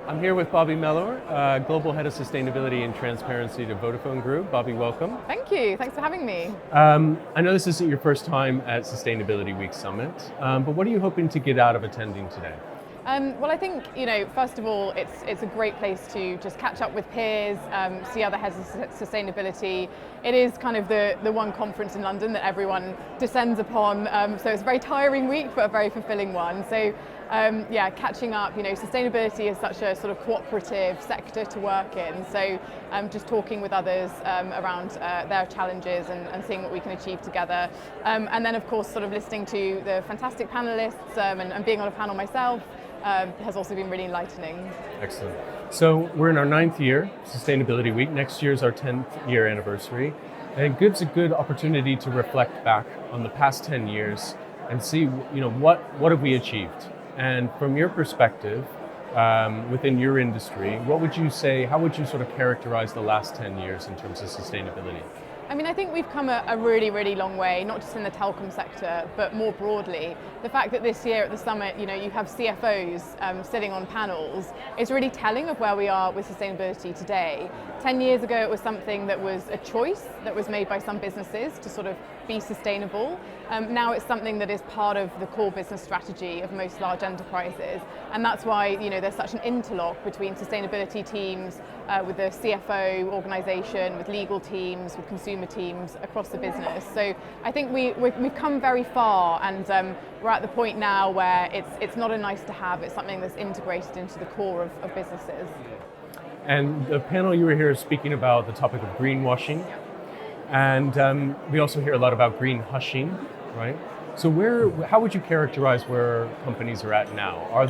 I'm here with Bobbie Mellor, Global Head of Sustainability and Transparency to Vodafone Group. Bobbie, welcome. Thank you. Thanks for having me. I know this isn't your first time at Sustainability Week Summit, but what are you hoping to get out of attending today? Well, I think, first of all, it's a great place to just catch up with peers, see other heads of sustainability. It is kind of the one conference in London that everyone descends upon, so it's a very tiring week, but a very fulfilling one. So, catching up, sustainability is such a sort of cooperative sector to work in. So just talking with others around their challenges and seeing what we can achieve together. And then, of course, sort of listening to the fantastic panelists and being on a panel myself has also been really enlightening. Excellent. So we're in our 9th year, Sustainability Week. Next year is our 10th year anniversary. And it gives a good opportunity to reflect back on the past 10 years and see, what have we achieved? And from your perspective, within your industry, what would you say, how would you sort of characterize the last 10 years in terms of sustainability? I mean, I think we've come a really, really long way, not just in the telecom sector, but more broadly. The fact that this year at the summit, you have CFOs sitting on panels is really telling of where we are with sustainability today. 10 years ago, it was something that was a choice that was made by some businesses to sort of be sustainable. Now it's something that is part of the core business strategy of most large enterprises. And that's why, there's such an interlock between sustainability teams, with the CFO organization, with legal teams, with consumer teams across the business. So I think we've come very far, and we're at the point now where it's not a nice to have, it's something that's integrated into the core of businesses. And the panel you were here speaking about the topic of greenwashing, and we also hear a lot about green hushing, right? So how would you characterize where companies are at now?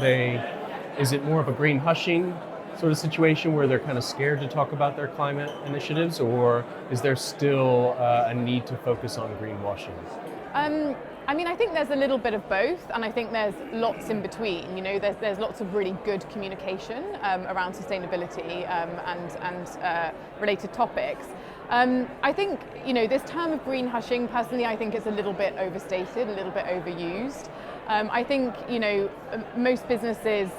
Is it more of a green hushing sort of situation where they're kind of scared to talk about their climate initiatives, or is there still a need to focus on greenwashing? I think there's a little bit of both, and I think there's lots in between. There's lots of really good communication around sustainability and related topics. I think, this term of green hushing, personally, I think it's a little bit overstated, a little bit overused. I think, most businesses,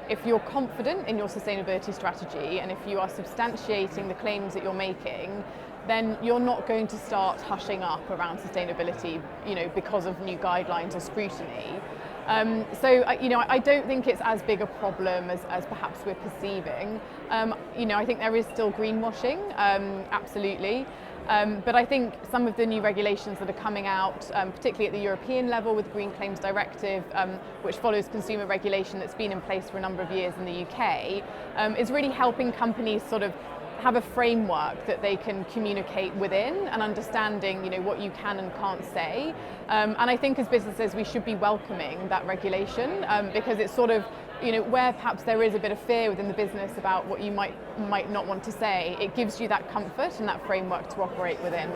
if you're confident in your sustainability strategy and if you are substantiating the claims that you're making, then you're not going to start hushing up around sustainability, because of new guidelines or scrutiny. I don't think it's as big a problem as perhaps we're perceiving. I think there is still greenwashing, absolutely. But I think some of the new regulations that are coming out, particularly at the European level with the Green Claims Directive, which follows consumer regulation that's been in place for a number of years in the UK, is really helping companies sort of have a framework that they can communicate within and understanding, what you can and can't say. And I think as businesses, we should be welcoming that regulation because it's sort of, where perhaps there is a bit of fear within the business about what you might not want to say, it gives you that comfort and that framework to operate within.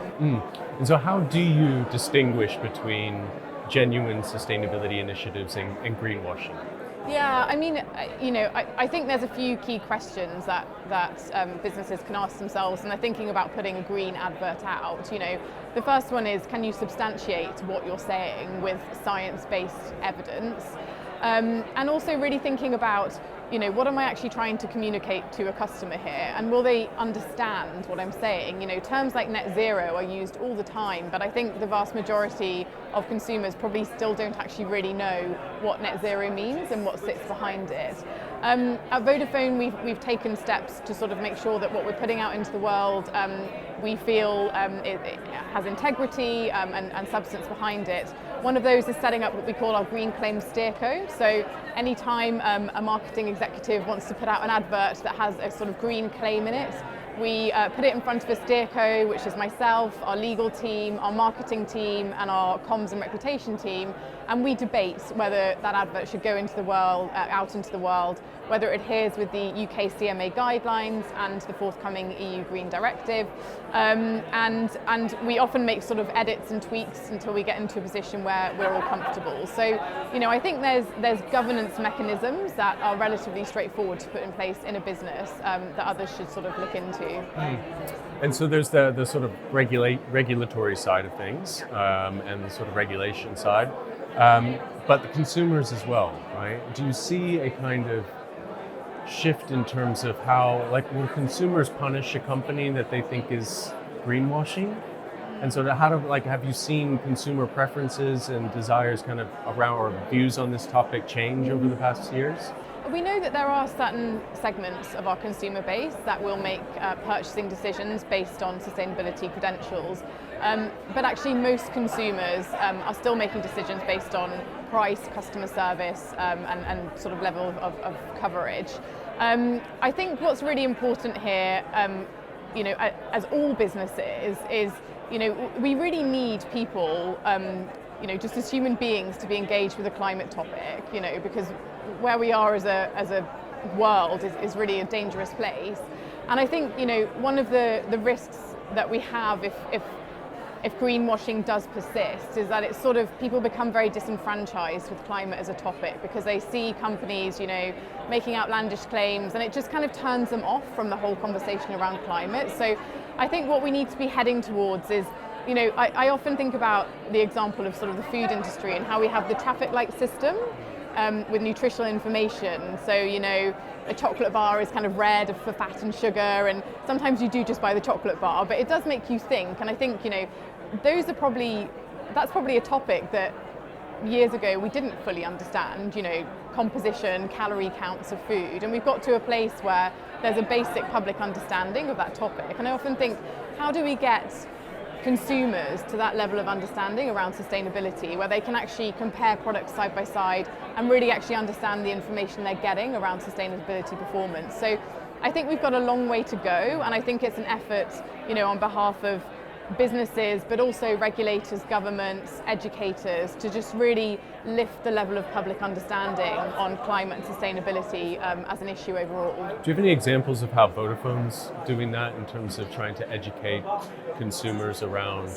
And so how do you distinguish between genuine sustainability initiatives and greenwashing? Yeah, I think there's a few key questions that businesses can ask themselves, and they're thinking about putting a green advert out. The first one is, can you substantiate what you're saying with science-based evidence? And also really thinking about, what am I actually trying to communicate to a customer here? And will they understand what I'm saying? Terms like net zero are used all the time, but I think the vast majority of consumers probably still don't actually really know what net zero means and what sits behind it. At Vodafone, we've taken steps to sort of make sure that what we're putting out into the world, we feel it has integrity and substance behind it. One of those is setting up what we call our Green Claims Steerco. So anytime a marketing executive wants to put out an advert that has a sort of green claim in it, we put it in front of a steerco, which is myself, our legal team, our marketing team, and our comms and reputation team, and we debate whether that advert should go into the world, out into the world, whether it adheres with the UK CMA guidelines and the forthcoming EU Green Directive, and we often make sort of edits and tweaks until we get into a position where we're all comfortable. So, I think there's governance mechanisms that are relatively straightforward to put in place in a business that others should sort of look into. And so there's the sort of regulatory side of things and the sort of regulation side, but the consumers as well, right? Do you see a kind of shift in terms of how, like, will consumers punish a company that they think is greenwashing? And so how do, like, have you seen consumer preferences and desires kind of around, or views on this topic change over the past years? We know that there are certain segments of our consumer base that will make purchasing decisions based on sustainability credentials. But actually most consumers are still making decisions based on price, customer service, and sort of level of coverage. I think what's really important here, as all businesses, is we really need people, just as human beings, to be engaged with the climate topic, because where we are as a world is really a dangerous place. And I think, one of the risks that we have if greenwashing does persist is that it's sort of, people become very disenfranchised with climate as a topic because they see companies, making outlandish claims, and it just kind of turns them off from the whole conversation around climate. So I think what we need to be heading towards is, I often think about the example of sort of the food industry and how we have the traffic light system with nutritional information. So, a chocolate bar is kind of red for fat and sugar, and sometimes you do just buy the chocolate bar, but it does make you think. And I think, that's probably a topic that years ago we didn't fully understand, composition, calorie counts of food. And we've got to a place where there's a basic public understanding of that topic. And I often think, how do we get consumers to that level of understanding around sustainability, where they can actually compare products side by side and really actually understand the information they're getting around sustainability performance. So I think we've got a long way to go, and I think it's an effort, on behalf of businesses, but also regulators, governments, educators, to just really lift the level of public understanding on climate and sustainability as an issue overall. Do you have any examples of how Vodafone's doing that in terms of trying to educate consumers around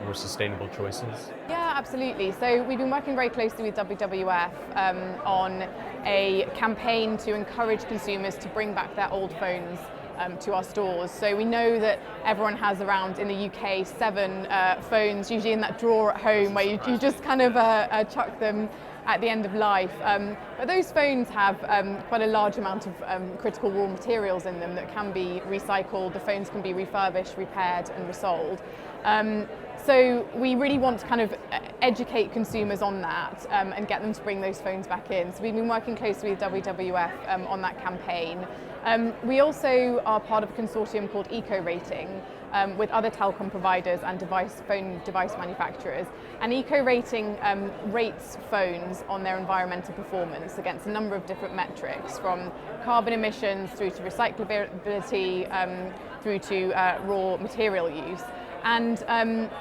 more sustainable choices? Yeah, absolutely. So we've been working very closely with WWF on a campaign to encourage consumers to bring back their old phones to our stores. So we know that everyone has around, in the UK, 7 phones, usually in that drawer at home where you just kind of chuck them at the end of life. But those phones have quite a large amount of critical raw materials in them that can be recycled. The phones can be refurbished, repaired and resold. So we really want to kind of educate consumers on that and get them to bring those phones back in. So we've been working closely with WWF on that campaign. We also are part of a consortium called Eco Rating with other telecom providers and phone device manufacturers. And Eco Rating rates phones on their environmental performance against a number of different metrics, from carbon emissions through to recyclability, through to raw material use. And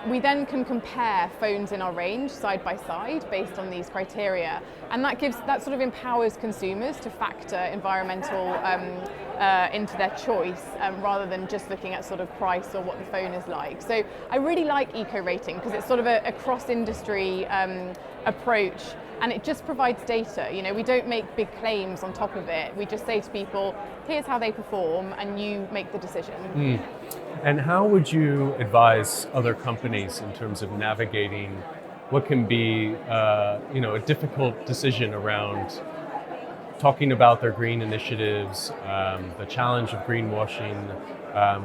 we then can compare phones in our range side by side based on these criteria, and that sort of empowers consumers to factor environmental into their choice rather than just looking at sort of price or what the phone is like. So I really like Eco Rating because it's sort of a cross-industry approach, and it just provides data. We don't make big claims on top of it. We just say to people, here's how they perform, and you make the decision. And how would you advise other companies in terms of navigating what can be, a difficult decision around talking about their green initiatives, the challenge of greenwashing,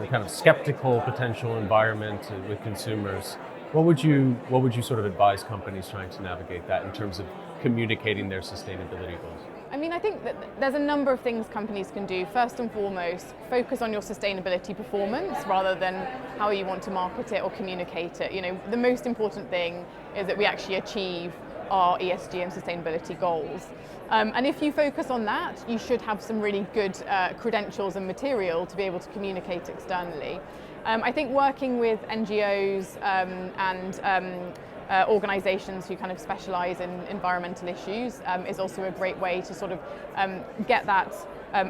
the kind of skeptical potential environment with consumers? What would you sort of advise companies trying to navigate that in terms of communicating their sustainability goals? I mean, I think that there's a number of things companies can do. First and foremost, focus on your sustainability performance rather than how you want to market it or communicate it. The most important thing is that we actually achieve our ESG and sustainability goals. And if you focus on that, you should have some really good credentials and material to be able to communicate externally. I think working with NGOs and organisations who kind of specialise in environmental issues is also a great way to sort of get that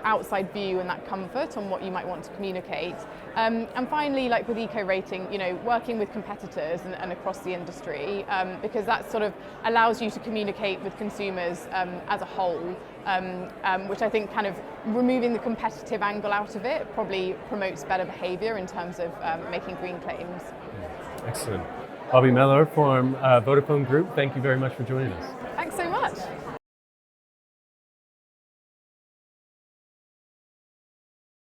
outside view and that comfort on what you might want to communicate. And finally, like with Eco Rating, working with competitors and across the industry, because that sort of allows you to communicate with consumers as a whole, which I think kind of removing the competitive angle out of it probably promotes better behaviour in terms of making green claims. Excellent. Bobbie Mellor from Vodafone Group, thank you very much for joining us. Thanks so much.